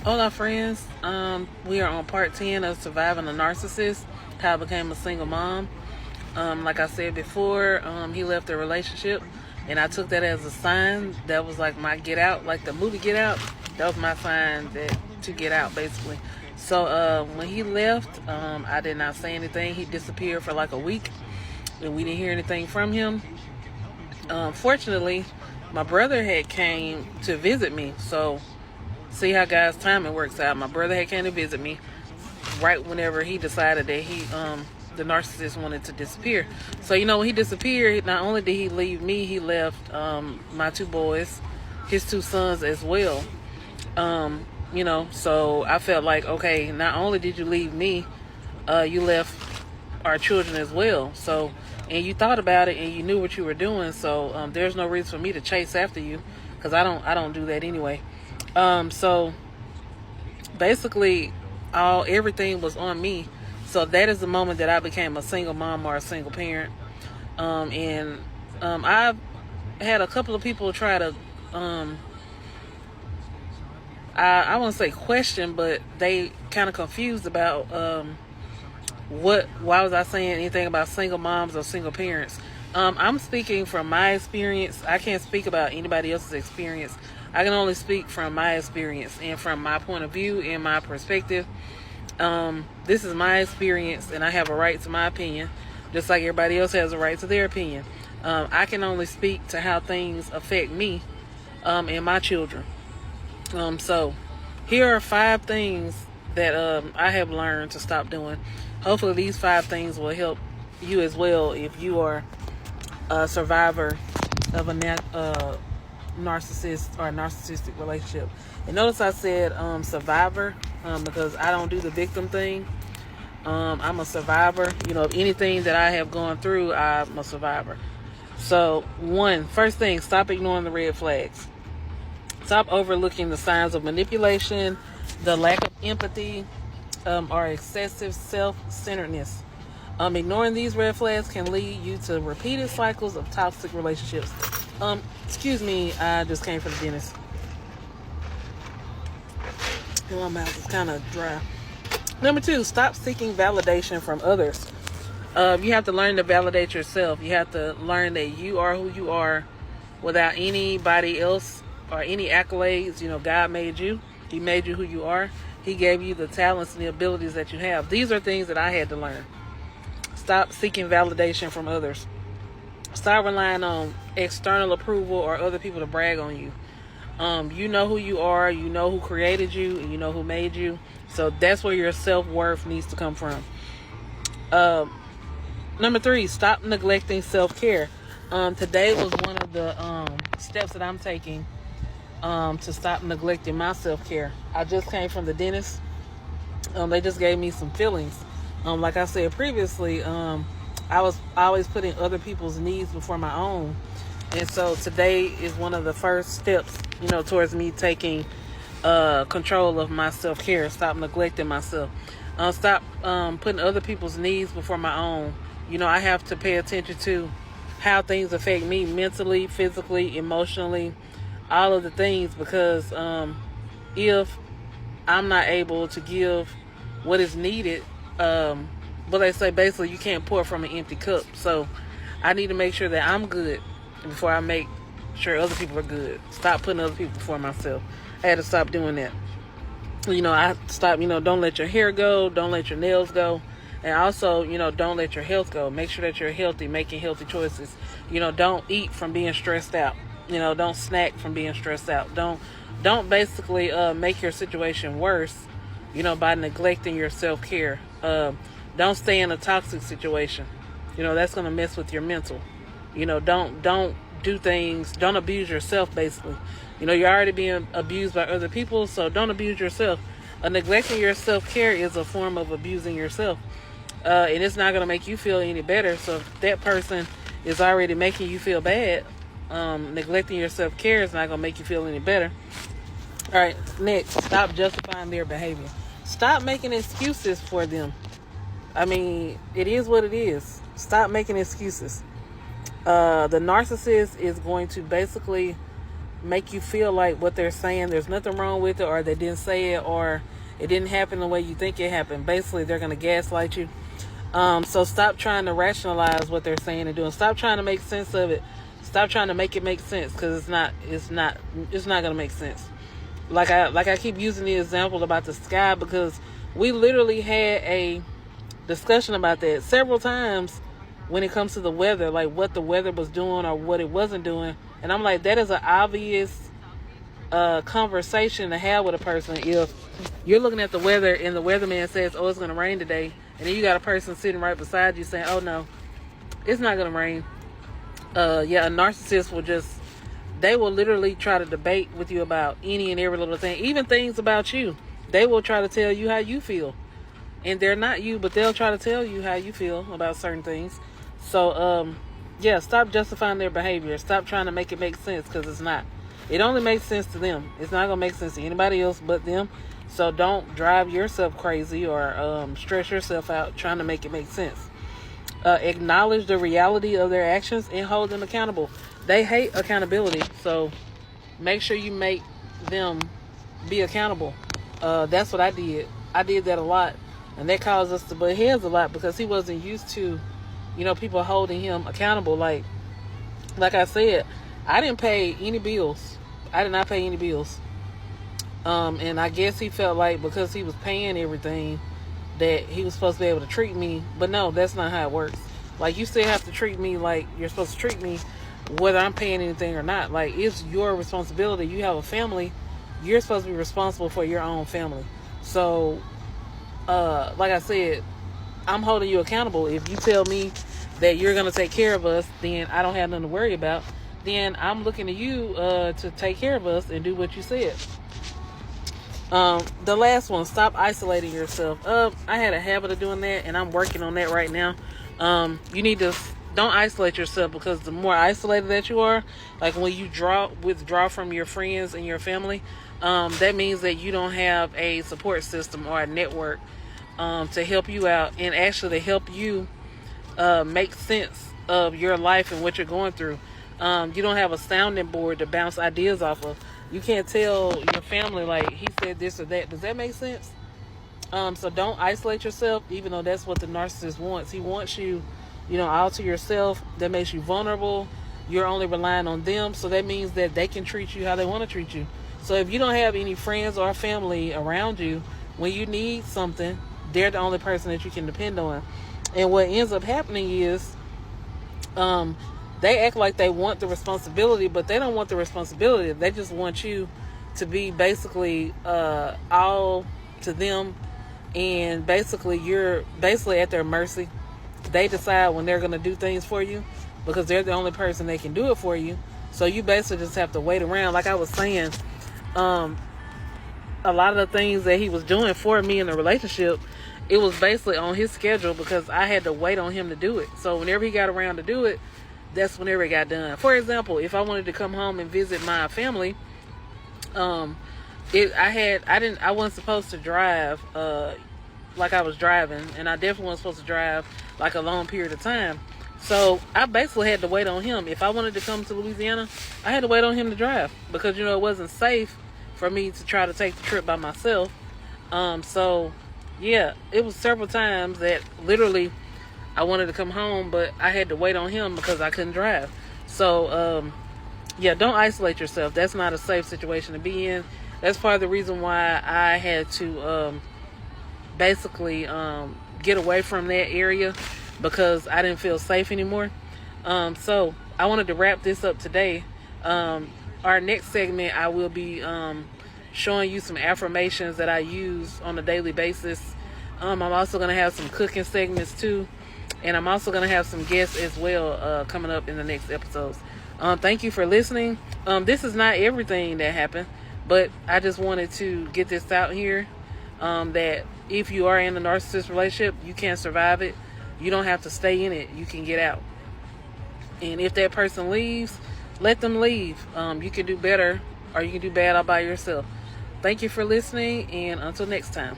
Hola, friends. We are on part 10 of Surviving a Narcissist, how I became a single mom. Like I said before, he left the relationship, and I took that as a sign. That was like my get out, like the movie Get Out. That was my sign to get out, basically. So when he left, I did not say anything. He disappeared for like a week, and we didn't hear anything from him. Fortunately, my brother had came to visit me, so see how God's timing works out. My brother had came to visit me right whenever he decided that the narcissist wanted to disappear. So when he disappeared, not only did he leave me, he left my two boys, his two sons as well. So I felt like, okay, not only did you leave me, you left our children as well. So, and you thought about it and you knew what you were doing. So there's no reason for me to chase after you, because I don't do that anyway. So basically, everything was on me. So that is the moment that I became a single mom or a single parent. I've had a couple of people try to, I won't say question, but they kind of confused about why was I saying anything about single moms or single parents. I'm speaking from my experience. I can't speak about anybody else's experience. I can only speak from my experience and from my point of view and my perspective. This is my experience, and I have a right to my opinion, just like everybody else has a right to their opinion. I can only speak to how things affect me and my children. So here are 5 things that I have learned to stop doing. Hopefully these 5 things will help you as well if you are a survivor of a narcissist or a narcissistic relationship. And notice I said survivor because I don't do the victim thing. I'm a survivor. Of anything that I have gone through, I'm a survivor. So first thing, stop ignoring the red flags. Stop overlooking the signs of manipulation, the lack of empathy, or excessive self-centeredness. Ignoring these red flags can lead you to repeated cycles of toxic relationships. Excuse me, I just came from the dentist. My mouth is kind of dry. Number 2, stop seeking validation from others. You have to learn to validate yourself. You have to learn that you are who you are without anybody else or any accolades. God made you. He made you who you are. He gave you the talents and the abilities that you have. These are things that I had to learn. Stop seeking validation from others. Stop relying on external approval or other people to brag on you. You know who you are, you know who created you, and you know who made you. So that's where your self-worth needs to come from. Number 3, stop neglecting self-care. Today was one of the steps that I'm taking to stop neglecting my self-care. I just came from the dentist. They just gave me some fillings. Like I said previously, I was always putting other people's needs before my own. And so today is one of the first steps, towards me taking control of my self-care. Stop neglecting myself. Stop putting other people's needs before my own. I have to pay attention to how things affect me mentally, physically, emotionally, all of the things, because if I'm not able to give what is needed, but they say basically you can't pour from an empty cup. So I need to make sure that I'm good before I make sure other people are good. Stop putting other people before myself. I had to stop doing that. I stopped, don't let your hair go, don't let your nails go. And also, don't let your health go. Make sure that you're healthy, making healthy choices. Don't eat from being stressed out. Don't snack from being stressed out. Don't basically make your situation worse, by neglecting your self-care. Don't stay in a toxic situation. That's going to mess with your mental. Don't do things, don't abuse yourself, basically. You're already being abused by other people, so don't abuse yourself. Neglecting your self-care is a form of abusing yourself. And it's not going to make you feel any better. So if that person is already making you feel bad, neglecting your self-care is not going to make you feel any better. All right, next, stop justifying their behavior. Stop making excuses for them. It is what it is. Stop making excuses. The narcissist is going to basically make you feel like what they're saying, there's nothing wrong with it, or they didn't say it, or it didn't happen the way you think it happened. Basically, they're going to gaslight you. So stop trying to rationalize what they're saying and doing. Stop trying to make sense of it. Stop trying to make it make sense, because it's not going to make sense. Like I keep using the example about the sky, because we literally had a discussion about that several times when it comes to the weather, like what the weather was doing or what it wasn't doing. And I'm like, that is an obvious conversation to have with a person. If you're looking at the weather and the weatherman says, oh, it's going to rain today, and then you got a person sitting right beside you saying, oh no, it's not going to rain. A narcissist they will literally try to debate with you about any and every little thing, even things about you. They will try to tell you how you feel, and they're not you, but they'll try to tell you how you feel about certain things. So stop justifying their behavior. Stop trying to make it make sense, because it's not. It only makes sense to them. It's not gonna make sense to anybody else but them. So don't drive yourself crazy or stress yourself out trying to make it make sense. Acknowledge the reality of their actions and hold them accountable. They hate accountability, so make sure you make them be accountable. That's what I did. I did that a lot, and that caused us to butt heads a lot, because he wasn't used to, people holding him accountable. Like I said, I didn't pay any bills. I did not pay any bills. And I guess he felt like because he was paying everything that he was supposed to be able to treat me. But no, that's not how it works. Like, you still have to treat me like you're supposed to treat me, whether I'm paying anything or not. Like, it's your responsibility. You have a family. You're supposed to be responsible for your own family. So, like I said, I'm holding you accountable. If you tell me that you're going to take care of us, then I don't have nothing to worry about. Then I'm looking to you to take care of us and do what you said. The last one, stop isolating yourself. I had a habit of doing that, and I'm working on that right now. You need to don't isolate yourself, because the more isolated that you are, like when you withdraw from your friends and your family, that means that you don't have a support system or a network to help you out, and actually to help you make sense of your life and what you're going through. You don't have a sounding board to bounce ideas off of. You can't tell your family, like, he said this or that. Does that make sense? So don't isolate yourself, even though that's what the narcissist wants. He wants you, all to yourself. That makes you vulnerable. You're only relying on them. So that means that they can treat you how they want to treat you. So if you don't have any friends or family around you, when you need something, they're the only person that you can depend on. And what ends up happening is, they act like they want the responsibility, but they don't want the responsibility. They just want you to be basically all to them, and basically you're basically at their mercy. They decide when they're going to do things for you, because they're the only person that can do it for you. So you basically just have to wait around. Like I was saying, a lot of the things that he was doing for me in the relationship, it was basically on his schedule, because I had to wait on him to do it. So whenever he got around to do it, that's whenever it got done. For example, if I wanted to come home and visit my family, I wasn't supposed to drive like I was driving, and I definitely wasn't supposed to drive like a long period of time. So I basically had to wait on him. If I wanted to come to Louisiana, I had to wait on him to drive, because it wasn't safe for me to try to take the trip by myself. So yeah, it was several times that literally I wanted to come home, but I had to wait on him because I couldn't drive. So, don't isolate yourself. That's not a safe situation to be in. That's part of the reason why I had to basically get away from that area, because I didn't feel safe anymore. So I wanted to wrap this up today. Our next segment, I will be showing you some affirmations that I use on a daily basis. I'm also going to have some cooking segments too. And I'm also going to have some guests as well coming up in the next episodes. Thank you for listening. This is not everything that happened, but I just wanted to get this out here, that if you are in a narcissist relationship, you can survive it. You don't have to stay in it. You can get out. And if that person leaves, let them leave. You can do better, or you can do bad all by yourself. Thank you for listening, and until next time.